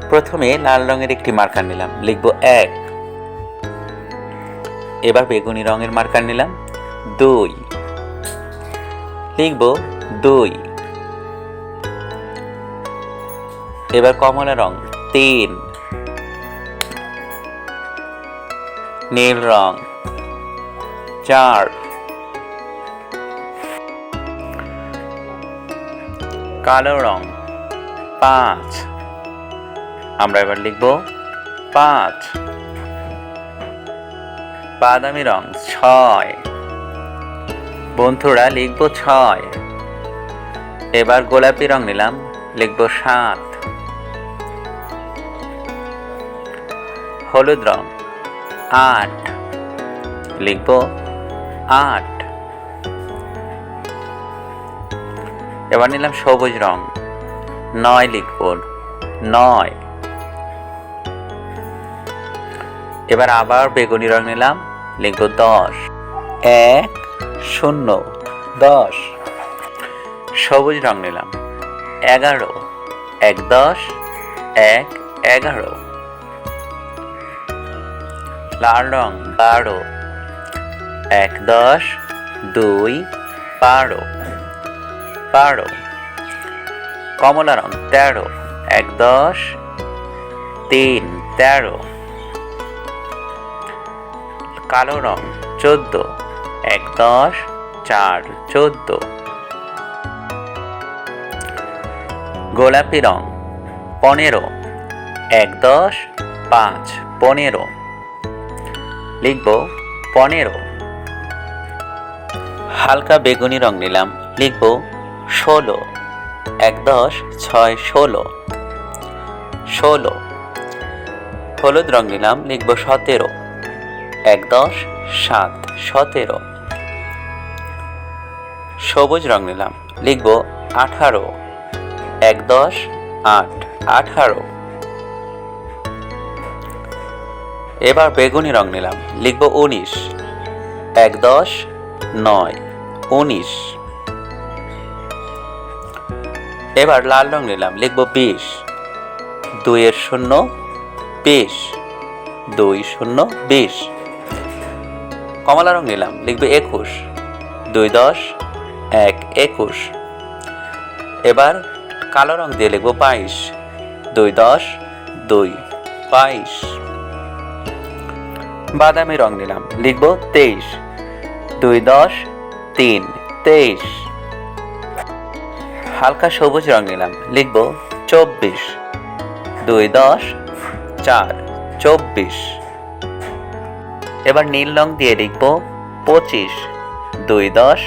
প্রথমে লাল রঙের একটি মার্কার নিলাম, লিখব 1। এবার বেগুনি রঙের মার্কার নিলাম 2, লিখব 2। এবার কমলা রং 3, নীল রং 4, কালো রং 5। আমরা এবার লিখব 5। বাদামি রং 6। বন্ধুরা লিখব 6। এবার গোলাপি রং নিলাম, লিখব 7। হলুদ রং 8, লিখব 8। এবার নিলাম সবুজ রং 9, লিখব 9। এবার আবার বেগুনি রং নিলাম, লিখব 10। 1 0 10। সবুজ রং নিলাম 11। 1 10 1 11। লাল রং 12। 1 10 2 12 12। কমলা রং 13। 1 10 3 13। কালো রং 14। 1 10 4 14। গোলাপি রং 15। 1 10 5 15। লিখব 15। হালকা বেগুনি রং নিলাম, লিখব 16। 1 10 6 16 16। হলুদ রং নিলাম, লিখব 17। 1 10 7 17। সবুজ রং নিলাম, লিখব 18। 1 10 8 18। এবার বেগুনি রং নিলাম, লিখব 19। 1 10 9 19। এবার লাল রং নিলাম, লিখব 20। 2 এর 0 20 2 0 20। কমলা রং নিলাম, লিখব 21। 2 10 1 21। এবার কালো রং দিয়ে লিখব 22। 2 10 2 22। বাদামি রং নিলাম, লিখব 23। 2 10 3 23। হালকা সবুজ রং নিলাম, লিখব 24। 2 10 4 24। এবার নীল রং দিয়ে লিখব 25। 2 10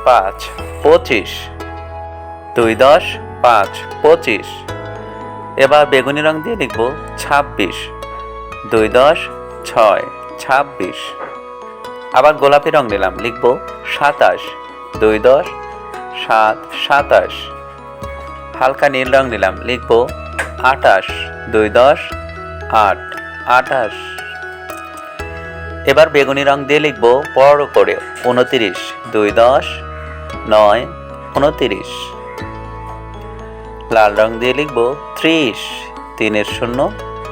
5 25। 2 10 5 25। এবার বেগুনি রং দিয়ে লিখব 26। 2 10 6 26। আবার গোলাপি রং নিলাম, লিখব 27। 2 10 7 27। হালকা নীল রং নিলাম, লিখব 28। 2 10 8 28। এবার বেগুনি রং দিয়ে লিখব বড় করে 29। 2 10 9 29। লাল রং দিয়ে লিখব 30। 3 এর 0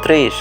30।